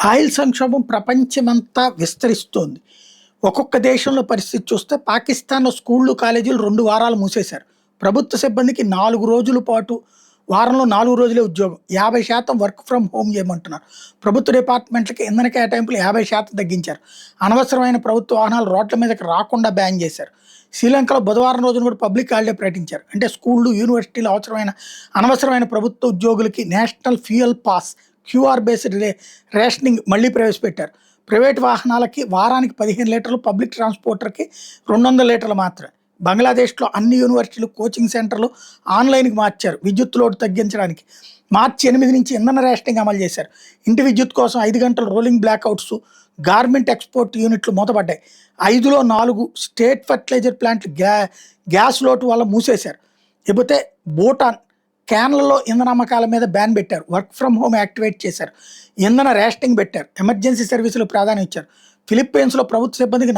Oil సంక్షోభం ప్రపంచమంతా విస్తరిస్తోంది. ఒక్కొక్క దేశంలో పరిస్థితి చూస్తే పాకిస్తాన్‌లో స్కూళ్ళు, కాలేజీలు 2 వారాలు మూసేశారు. ప్రభుత్వ సిబ్బందికి 4 రోజుల పాటు వారంలో 4 రోజులే ఉద్యోగం. 50% వర్క్ ఫ్రమ్ హోమ్ చేయమంటున్నారు. ప్రభుత్వ డిపార్ట్‌మెంట్‌లకి ఇంధన కేటాయింపులు 50% తగ్గించారు. అనవసరమైన ప్రభుత్వ వాహనాలు రోడ్ల మీదకి రాకుండా బ్యాన్ చేశారు. శ్రీలంకలో బుధవారం రోజున కూడా పబ్లిక్ హాలిడే ప్రకటించారు. అంటే స్కూళ్ళు, యూనివర్సిటీలు అనవసరమైన ప్రభుత్వ ఉద్యోగులకి national fuel pass QR based rationing మళ్ళీ ప్రవేశపెట్టారు. ప్రైవేట్ వాహనాలకి వారానికి 15 లీటర్లు, పబ్లిక్ ట్రాన్స్పోర్టర్కి 200 లీటర్లు మాత్రమే. బంగ్లాదేశ్లో అన్ని యూనివర్సిటీలు, కోచింగ్ సెంటర్లు ఆన్లైన్కి మార్చారు విద్యుత్ లోటు తగ్గించడానికి. మార్చి 8 నుంచి ఇంధన రేషనింగ్ అమలు చేశారు. ఇంటి విద్యుత్ కోసం 5 గంటలు రోలింగ్ బ్లాక్అవుట్స్, గార్మెంట్ ఎక్స్పోర్ట్ యూనిట్లు మూతపడ్డాయి. 5లో 4 స్టేట్ ఫర్టిలైజర్ ప్లాంట్లు గ్యాస్ లోటు వల్ల మూసేశారు. లేకపోతే భూటాన్ క్యాన్లలో ఇంధన అమ్మకాల మీద బ్యాన్ పెట్టారు. వర్క్ ఫ్రమ్ హోమ్ యాక్టివేట్ చేశారు. ఇంధన రేషనింగ్ పెట్టారు. ఎమర్జెన్సీ సర్వీసులు ప్రాధాన్యం ఇచ్చారు. ఫిలిప్పీన్స్లో ప్రభుత్వ సిబ్బందికి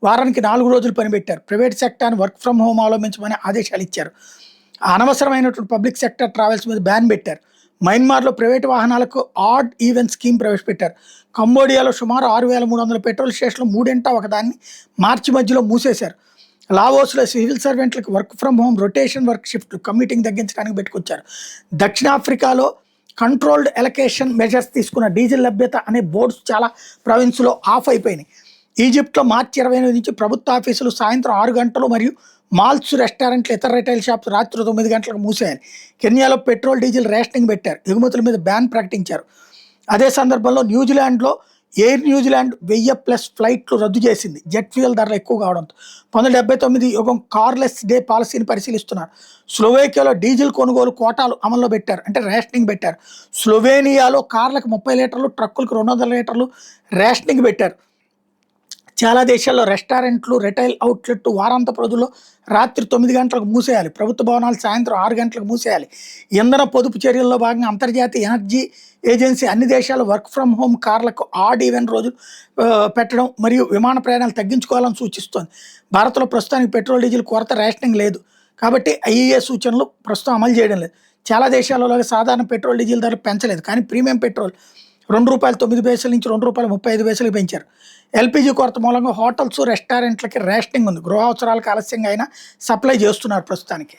వారానికి 4 రోజులు పని పెట్టారు. ప్రైవేట్ సెక్టార్ని వర్క్ ఫ్రమ్ హోమ్ అవలంబించమని ఆదేశాలు ఇచ్చారు. అనవసరమైనటువంటి పబ్లిక్ సెక్టర్ ట్రావెల్స్ మీద బ్యాన్ పెట్టారు. మయన్మార్లో ప్రైవేట్ వాహనాలకు ఆడ్ ఈవెన్ స్కీమ్ ప్రవేశపెట్టారు. కంబోడియాలో సుమారు 6,300 పెట్రోల్ స్టేషన్లు 3 ఒకదాన్ని మార్చి మధ్యలో మూసేశారు. లావోస్లో సివిల్ సర్వెంట్లకు work from home, rotation work shift commuting తగ్గించడానికి పెట్టుకొచ్చారు. దక్షిణాఫ్రికాలో కంట్రోల్డ్ ఎలకేషన్ మెజర్స్ తీసుకున్న డీజిల్ లభ్యత అనే బోర్డ్స్ చాలా ప్రావిన్స్లో ఆఫ్ అయిపోయినాయి. ఈజిప్ట్లో మార్చి 28 నుంచి ప్రభుత్వ ఆఫీసులు సాయంత్రం 6 గంటలు మరియు మాల్స్, రెస్టారెంట్లు, ఇతర రిటైల్ షాప్స్ రాత్రి 9 గంటలకు మూసేయాలి. కెన్యాలో పెట్రోల్, డీజిల్ రేషనింగ్ పెట్టారు. ఎగుమతుల మీద బ్యాన్ ప్రకటించారు. అదే సందర్భంలో న్యూజిలాండ్లో ఎయిర్ న్యూజిలాండ్ 1000+ ఫ్లైట్లు రద్దు చేసింది జెట్ ఫ్యూయల్ ధరలు ఎక్కువ కావడంతో. 1979 యుగం కార్లెస్ డే పాలసీని పరిశీలిస్తున్నారు. స్లోవేకియాలో డీజిల్ కొనుగోలు కోటాలు అమల్లో పెట్టారు, అంటే రేషనింగ్ పెట్టారు. స్లోవేనియాలో కార్లకు 30 లీటర్లు, ట్రక్కులకు 200 లీటర్లు రేషనింగ్ పెట్టారు. చాలా దేశాల్లో రెస్టారెంట్లు, రిటైల్ అవుట్లెట్ వారాంతపు రోజుల్లో రాత్రి 9 గంటలకు మూసేయాలి. ప్రభుత్వ భవనాలు సాయంత్రం 6 గంటలకు మూసేయాలి. ఇంధన పొదుపు చర్యల్లో భాగంగా అంతర్జాతీయ ఎనర్జీ ఏజెన్సీ అన్ని దేశాలు వర్క్ ఫ్రమ్ హోమ్, కార్లకు ఆడ్ ఈవెన్ రోజులు పెట్టడం మరియు విమాన ప్రయాణాలు తగ్గించుకోవాలని సూచిస్తోంది. భారత్లో ప్రస్తుతానికి పెట్రోల్, డీజిల్ కొరత, రేషనింగ్ లేదు కాబట్టి ఐఈఏ సూచనలు ప్రస్తుతం అమలు చేయడం లేదు. చాలా దేశాలలో సాధారణ పెట్రోల్, డీజిల్ ధరలు పెంచలేదు, కానీ ప్రీమియం పెట్రోల్ ₹2.09 నుంచి ₹2.35 పెంచారు. ఎల్పీజీ కొరత మూలంగా హోటల్స్, రెస్టారెంట్లకి రేషనింగ్ ఉంది. గృహ అవసరాలకు ఆలస్యంగా అయినా సప్లై చేస్తున్నారు ప్రస్తుతానికి.